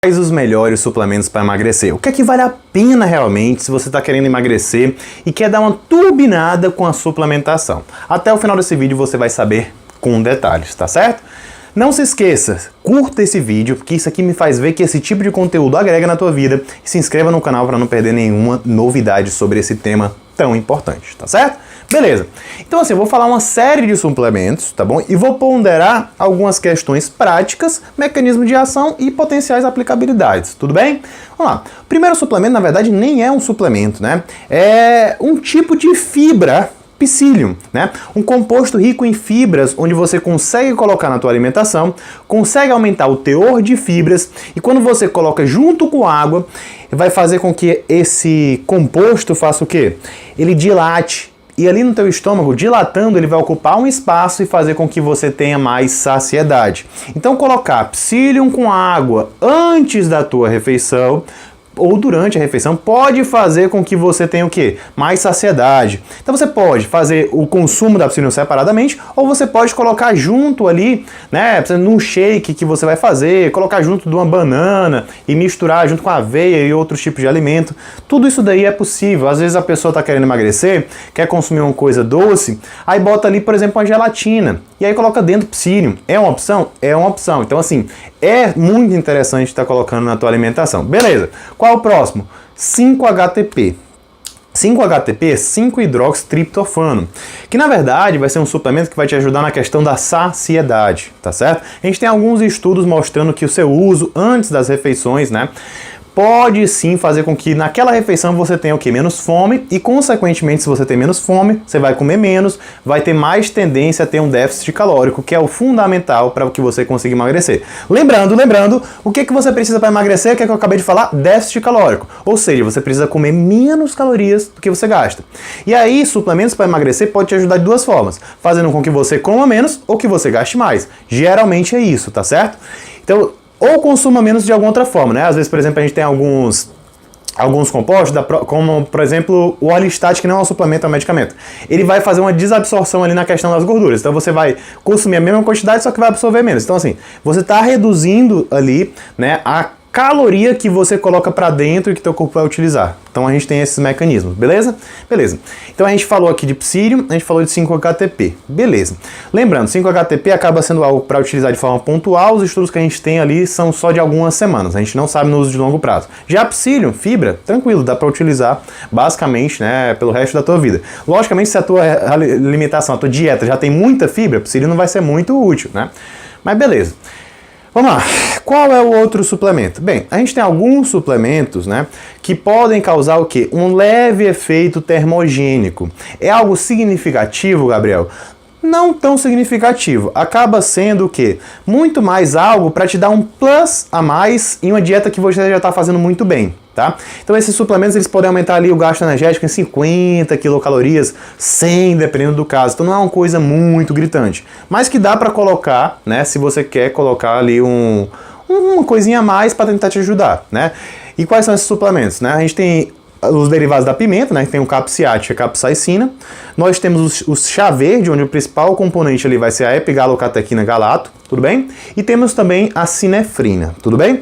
Quais os melhores suplementos para emagrecer? O que é que vale a pena realmente se você está querendo emagrecer e quer dar uma turbinada com a suplementação? Até o final desse vídeo você vai saber com detalhes, tá certo? Não se esqueça, curta esse vídeo, porque isso aqui me faz ver que esse tipo de conteúdo agrega na tua vida, e se inscreva no canal para não perder nenhuma novidade sobre esse tema tão importante, tá certo? Beleza. Então assim, eu vou falar uma série de suplementos, tá bom? E vou ponderar algumas questões práticas, mecanismo de ação e potenciais aplicabilidades, tudo bem? Vamos lá. O primeiro suplemento, na verdade, nem é um suplemento, né? É um tipo de fibra, psyllium, né? Um composto rico em fibras, onde você consegue colocar na tua alimentação, consegue aumentar o teor de fibras, e quando você coloca junto com água, vai fazer com que esse composto faça o quê? Ele dilate. E ali no teu estômago, dilatando, ele vai ocupar um espaço e fazer com que você tenha mais saciedade. Então colocar psyllium com água antes da tua refeição ou durante a refeição pode fazer com que você tenha o quê? Mais saciedade. Então você pode fazer o consumo da psyllium separadamente, ou você pode colocar junto ali, né, num shake que você vai fazer, colocar junto de uma banana e misturar junto com a aveia e outros tipos de alimento. Tudo isso daí é possível. Às vezes a pessoa está querendo emagrecer, quer consumir uma coisa doce, aí bota ali, por exemplo, uma gelatina, e aí coloca dentro psyllium. É uma opção? É uma opção. Então assim, é muito interessante estar colocando na tua alimentação. Beleza. Qual o próximo? 5-HTP. 5-HTP é 5-hidroxitriptofano, que na verdade vai ser um suplemento que vai te ajudar na questão da saciedade, tá certo? A gente tem alguns estudos mostrando que o seu uso antes das refeições, né, pode sim fazer com que naquela refeição você tenha o quê? Menos fome, e consequentemente, se você tem menos fome, você vai comer menos, vai ter mais tendência a ter um déficit calórico, que é o fundamental para que você consiga emagrecer. Lembrando, o que você precisa para emagrecer? O que eu acabei de falar? Déficit calórico. Ou seja, você precisa comer menos calorias do que você gasta. E aí, suplementos para emagrecer pode te ajudar de duas formas, fazendo com que você coma menos ou que você gaste mais. Geralmente é isso, tá certo? Então, ou consuma menos de alguma outra forma, né? Às vezes, por exemplo, a gente tem alguns compostos, como, por exemplo, o Alistat, que não é um suplemento, é um medicamento. Ele vai fazer uma desabsorção ali na questão das gorduras. Então, você vai consumir a mesma quantidade, só que vai absorver menos. Então, assim, você está reduzindo ali, né, a caloria que você coloca para dentro e que teu corpo vai utilizar. Então a gente tem esses mecanismos, beleza? Beleza. Então a gente falou aqui de psyllium, a gente falou de 5-HTP, beleza. Lembrando, 5-HTP acaba sendo algo para utilizar de forma pontual, os estudos que a gente tem ali são só de algumas semanas, a gente não sabe no uso de longo prazo. Já psyllium, fibra, tranquilo, dá para utilizar basicamente, né, pelo resto da tua vida. Logicamente, se a tua alimentação, a tua dieta já tem muita fibra, psyllium não vai ser muito útil, né? Mas beleza. Vamos lá, qual é o outro suplemento? Bem, a gente tem alguns suplementos, né, que podem causar o quê? Um leve efeito termogênico. É algo significativo, Gabriel? Não tão significativo. Acaba sendo o quê? Muito mais algo para te dar um plus a mais em uma dieta que você já está fazendo muito bem. Tá? Então esses suplementos eles podem aumentar ali o gasto energético em 50 quilocalorias, 100 dependendo do caso. Então não é uma coisa muito gritante, mas que dá para colocar, né? Se você quer colocar ali uma coisinha a mais para tentar te ajudar, né? E quais são esses suplementos, né? A gente tem os derivados da pimenta, né? Que tem o capsiate e a capsaicina. Nós temos o chá verde, onde o principal componente ali vai ser a epigalocatequina galato, tudo bem? E temos também a sinefrina, tudo bem?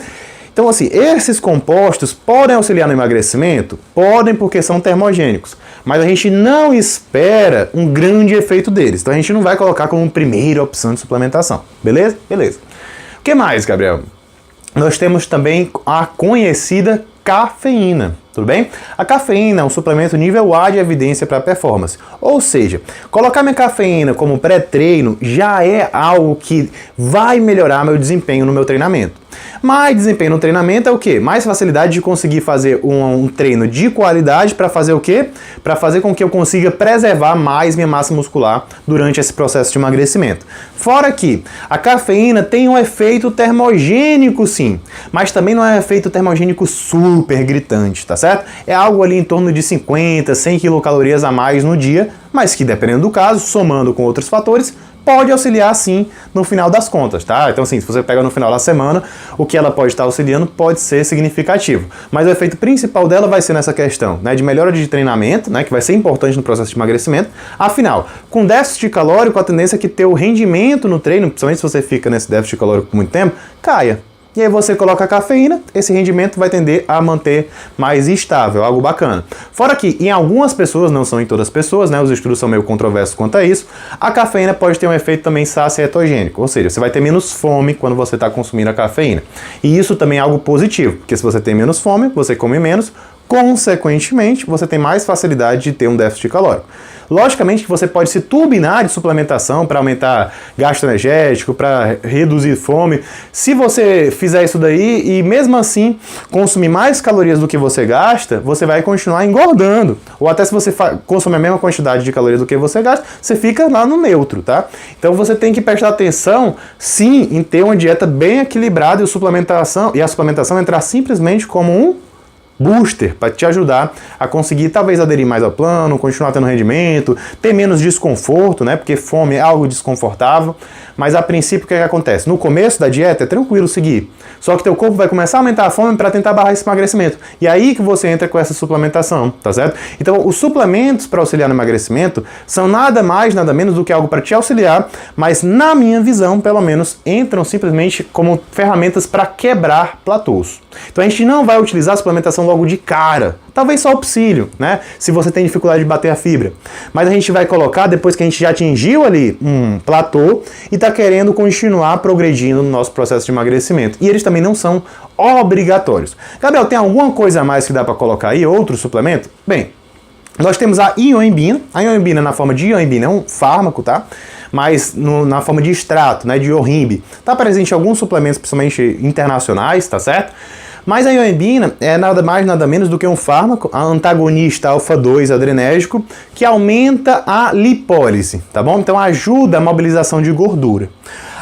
Então, assim, esses compostos podem auxiliar no emagrecimento? Podem, porque são termogênicos. Mas a gente não espera um grande efeito deles. Então, a gente não vai colocar como primeira opção de suplementação. Beleza? Beleza. O que mais, Gabriel? Nós temos também a conhecida cafeína, tudo bem? A cafeína é um suplemento nível A de evidência para performance. Ou seja, colocar minha cafeína como pré-treino já é algo que vai melhorar meu desempenho no meu treinamento. Mais desempenho no treinamento é o quê? Mais facilidade de conseguir fazer um treino de qualidade para fazer o quê? Para fazer com que eu consiga preservar mais minha massa muscular durante esse processo de emagrecimento. Fora que a cafeína tem um efeito termogênico sim, mas também não é um efeito termogênico super gritante, tá certo? É algo ali em torno de 50, 100 quilocalorias a mais no dia, mas que dependendo do caso, somando com outros fatores, pode auxiliar sim no final das contas, tá? Então assim, se você pega no final da semana, o que ela pode estar auxiliando pode ser significativo. Mas o efeito principal dela vai ser nessa questão, né, de melhora de treinamento, né, que vai ser importante no processo de emagrecimento. Afinal, com déficit calórico, a tendência é que teu rendimento no treino, principalmente se você fica nesse déficit calórico por muito tempo, caia. e aí você coloca a cafeína, esse rendimento vai tender a manter mais estável, algo bacana. Fora que em algumas pessoas, não são em todas as pessoas, né, os estudos são meio controversos quanto a isso, a cafeína pode ter um efeito também sacietogênico, ou seja, você vai ter menos fome quando você está consumindo a cafeína. E isso também é algo positivo, porque se você tem menos fome, você come menos, consequentemente, você tem mais facilidade de ter um déficit calórico. Logicamente que você pode se turbinar de suplementação para aumentar gasto energético, para reduzir fome. Se você fizer isso daí e mesmo assim consumir mais calorias do que você gasta, você vai continuar engordando. Ou até se você consumir a mesma quantidade de calorias do que você gasta, você fica lá no neutro, tá? Então você tem que prestar atenção, sim, em ter uma dieta bem equilibrada e a suplementação entrar simplesmente como um booster para te ajudar a conseguir talvez aderir mais ao plano, continuar tendo rendimento, ter menos desconforto, né? Porque fome é algo desconfortável, mas a princípio o que acontece? No começo da dieta é tranquilo seguir, só que teu corpo vai começar a aumentar a fome para tentar barrar esse emagrecimento. E aí que você entra com essa suplementação, tá certo? Então os suplementos para auxiliar no emagrecimento são nada mais, nada menos do que algo para te auxiliar, mas na minha visão, pelo menos, entram simplesmente como ferramentas para quebrar platôs. Então a gente não vai utilizar a suplementação logo de cara, talvez só auxílio, né? Se você tem dificuldade de bater a fibra. Mas a gente vai colocar depois que a gente já atingiu ali um platô e está querendo continuar progredindo no nosso processo de emagrecimento. E eles também não são obrigatórios. Gabriel, tem alguma coisa a mais que dá para colocar aí? Outro suplemento? Bem, nós temos a ioimbina. A ioimbina na forma de ioimbina é um fármaco, tá? Mas na forma de extrato, né, de Yorimbe. Está presente em alguns suplementos, principalmente internacionais, tá certo? Mas a ioimbina é nada mais, nada menos do que um fármaco, antagonista alfa-2 adrenérgico, que aumenta a lipólise, tá bom? Então ajuda a mobilização de gordura.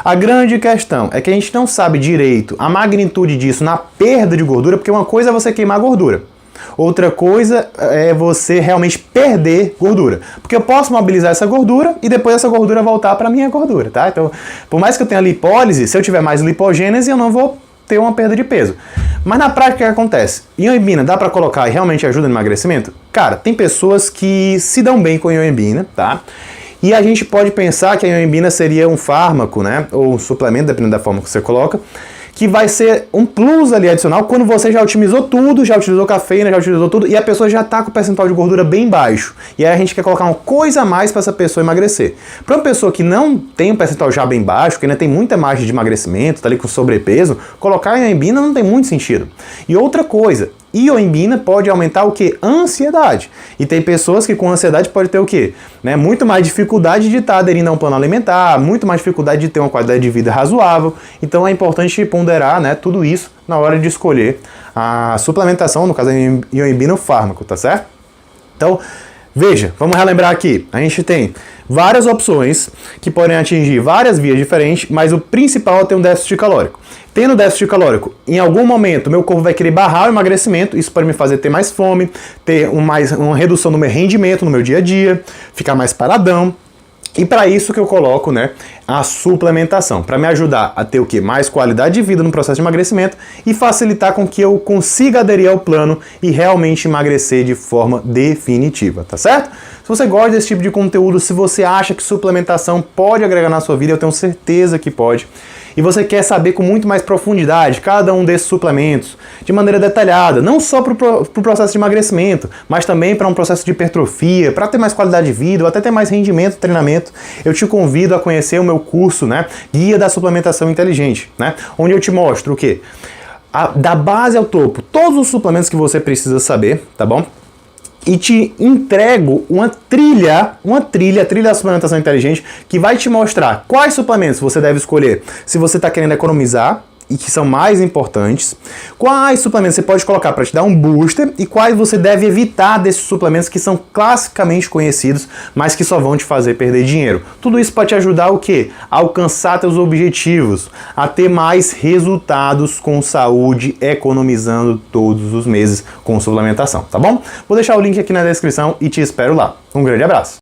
A grande questão é que a gente não sabe direito a magnitude disso na perda de gordura, porque uma coisa é você queimar gordura. Outra coisa é você realmente perder gordura. Porque eu posso mobilizar essa gordura e depois essa gordura voltar para a minha gordura, tá? Então, por mais que eu tenha lipólise, se eu tiver mais lipogênese, eu não vou ter uma perda de peso. Mas na prática o que acontece? Ioimbina dá para colocar e realmente ajuda no emagrecimento? Cara, tem pessoas que se dão bem com ioimbina, tá? E a gente pode pensar que a ioimbina seria um fármaco, né? Ou um suplemento, dependendo da forma que você coloca, que vai ser um plus ali adicional quando você já otimizou tudo, já utilizou cafeína, já utilizou tudo, e a pessoa já está com o percentual de gordura bem baixo. E aí a gente quer colocar uma coisa a mais para essa pessoa emagrecer. Para uma pessoa que não tem um percentual já bem baixo, que ainda tem muita margem de emagrecimento, está ali com sobrepeso, colocar a ioimbina não tem muito sentido. E outra coisa, ioimbina pode aumentar o que? Ansiedade. E tem pessoas que com ansiedade pode ter o quê? Né? Muito mais dificuldade de estar aderindo a um plano alimentar, muito mais dificuldade de ter uma qualidade de vida razoável. Então é importante ponderar, né, tudo isso na hora de escolher a suplementação, no caso a ioimbina, o fármaco, tá certo? Então, veja, vamos relembrar aqui. A gente tem várias opções que podem atingir várias vias diferentes, mas o principal é ter um déficit calórico. Tendo déficit calórico, em algum momento meu corpo vai querer barrar o emagrecimento, isso pode me fazer ter mais fome, ter uma redução no meu rendimento no meu dia a dia, ficar mais paradão. E para isso que eu coloco, né, a suplementação, para me ajudar a ter o quê? Mais qualidade de vida no processo de emagrecimento e facilitar com que eu consiga aderir ao plano e realmente emagrecer de forma definitiva, tá certo? Se você gosta desse tipo de conteúdo, se você acha que suplementação pode agregar na sua vida, eu tenho certeza que pode. E você quer saber com muito mais profundidade cada um desses suplementos, de maneira detalhada, não só para o processo de emagrecimento, mas também para um processo de hipertrofia, para ter mais qualidade de vida, ou até ter mais rendimento, treinamento, eu te convido a conhecer o meu curso, né, Guia da Suplementação Inteligente, né, onde eu te mostro o quê? Da base ao topo, todos os suplementos que você precisa saber, tá bom? E te entrego uma trilha da suplementação inteligente que vai te mostrar quais suplementos você deve escolher se você está querendo economizar e que são mais importantes, quais suplementos você pode colocar para te dar um booster e quais você deve evitar desses suplementos que são classicamente conhecidos, mas que só vão te fazer perder dinheiro. Tudo isso pode te ajudar o quê? A alcançar teus objetivos, a ter mais resultados com saúde, economizando todos os meses com suplementação, tá bom? Vou deixar o link aqui na descrição e te espero lá. Um grande abraço!